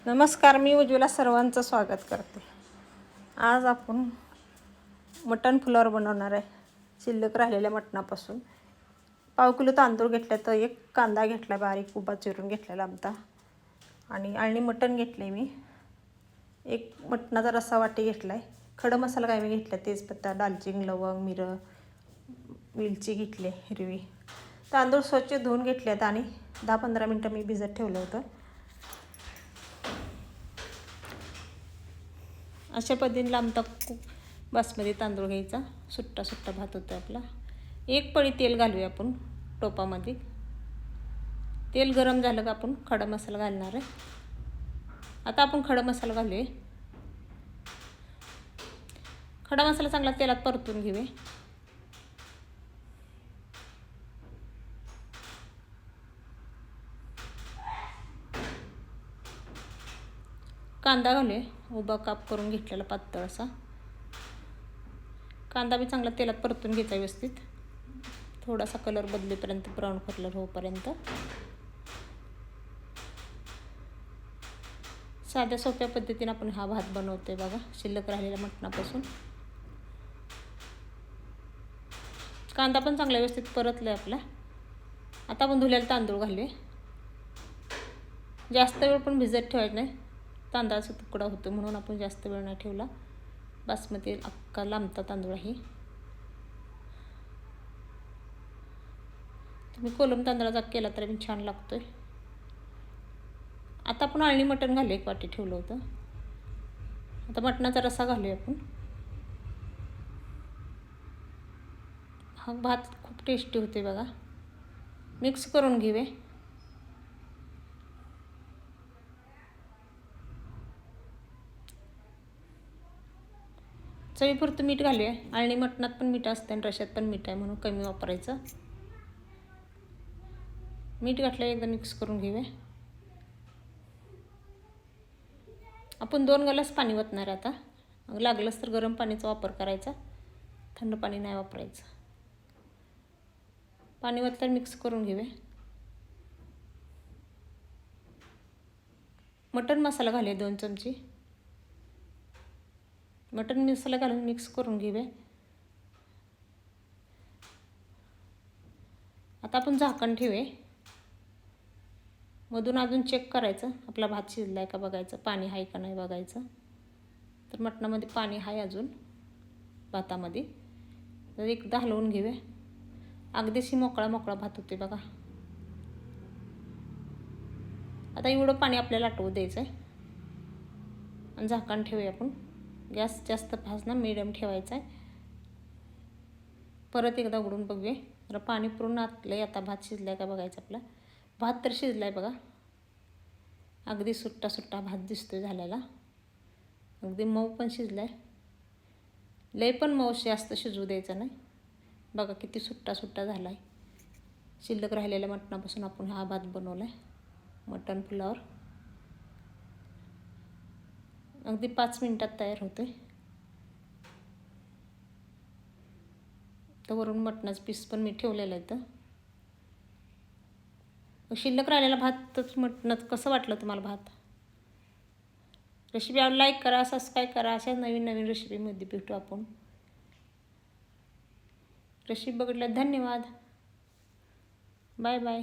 नमस्कार, मी उज्ज्वला सर्वांचं स्वागत करते। आज आपण मटण पुलाव बनवणार आहे। शिल्लक राहिलेल्या मटणापासून पाव किलो तांदूळ घेतले, तर एक कांदा घेतला बारीक उभा चिरून घेतलेला आमटा, आणि अळणी मटण घेतले मी, एक मटणाचा रस्सा वाटी घेतला आहे। खडा मसाला काय मी घेतला, तेजपत्ता, दालचिनी, लवंग, मिरं, वेलची घेतली हिरवी। तांदूळ स्वच्छ धुवून घेतलेत आणि 10-15 मिनटं मी भिजत ठेवलं होतं। अशा पद्धतीने आमटा बासमती तांदूळ घ्यायचा, सुट्टा सुट्टा भात होतो आपला। एक पळी तेल घालूया आपण टोपामध्ये। तेल गरम झालं का आपण खडा मसाला घालणार आहे। आता आपण खडा मसाला घालूया। खडा मसाला चांगला तेलात परतून घेऊया। कांदा घालूया, उभा काप करून घेतलेला पातळ असा। कांदा बी चांगला तेलात परतून घ्यायचा व्यवस्थित, थोडासा कलर बदलेपर्यंत, ब्राऊन कलर होईपर्यंत। साध्या सोप्या पद्धतीने आपण हा भात बनवतोय बघा, शिल्लक राहिलेल्या मटणापासून। कांदा पण चांगला व्यवस्थित परतलाय आपला। आता आपण धुलेला तांदूळ घालूया। जास्त वेळ पण भिजत ठेवायचं नाही, तांदळाचा तुकडा होतो म्हणून आपण जास्त वेळ नाही ठेवला। बासमती अख्खा लांबता तांदूळ आहे। तुम्ही कोलम तांदळाचा केला तरी पण छान लागतोय। आता आपण अळणी मटण घालूया, एक वाटी ठेवलं होतं। आता मटणाचा रस्सा घालूया आपण। हा भात खूप टेस्टी होते बघा, मिक्स करून घेऊया। चवीपुरतं मीठ घालूया। अळणी मटणात पण मीठ असते आणि रश्यात पण मीठ आहे, म्हणून कमी वापरायचं। मीठ घातलं, एकदा मिक्स करून घेऊया। आपण 2 ग्लास पाणी ओतणार आता। लागलंच तर गरम पाण्याचा वापर करायचा, थंड पाणी नाही वापरायचं। पाणी ओतल्यावर मिक्स करून घेऊया। मटण मसाला घालूया 2 चमचे। मटण मसाला घालून मिक्स करून घेऊया। आता आपण झाकण ठेवूया। मधून अजून चेक करायचं, आपला भात शिजलाय का बघायचं, पाणी आहे का नाही बघायचं। तर मटणामध्ये पाणी आहे अजून भातामध्ये, तर एकदा हलवून घेऊया। अगदीशी मोकळा मोकळा भात होते बघा। आता एवढं पाणी आपल्याला आटवू द्यायचं आहे आणि झाकण ठेवूया आपण। गॅस जास्त फास्ट ना मीडियम ठेवायचा आहे। परत एकदा उघडून बघूया, जरा पाणी पूर्ण आटलंय। आता भात शिजलाय का बघायचं आपला। भात तर शिजलाय बघा, अगदी सुट्टा सुट्टा भात दिसतोय झालेला। अगदी मऊ पण शिजलाय, लय पण मऊ जास्त शिजू द्यायचं नाही। बघा किती सुट्टा सुट्टा झालाय। शिल्लक राहिलेल्या मटणापासून आपण हा भात बनवलाय, मटण पुलाव। अगदी 5 मिनिटात तयार होते। तर वरून मटणाचं पीस पण मी ठेवलेलं आहे। तर शिल्लक राहिलेला भात मटणाचं कसं वाटलं तुम्हाला भात? रेसिपी आवडली लाईक करा, सबस्क्राईब करा। अशाच नवीन नवीन रेसिपीमध्ये भेटू आपण। रेसिपी बघितल्यास धन्यवाद, बाय बाय।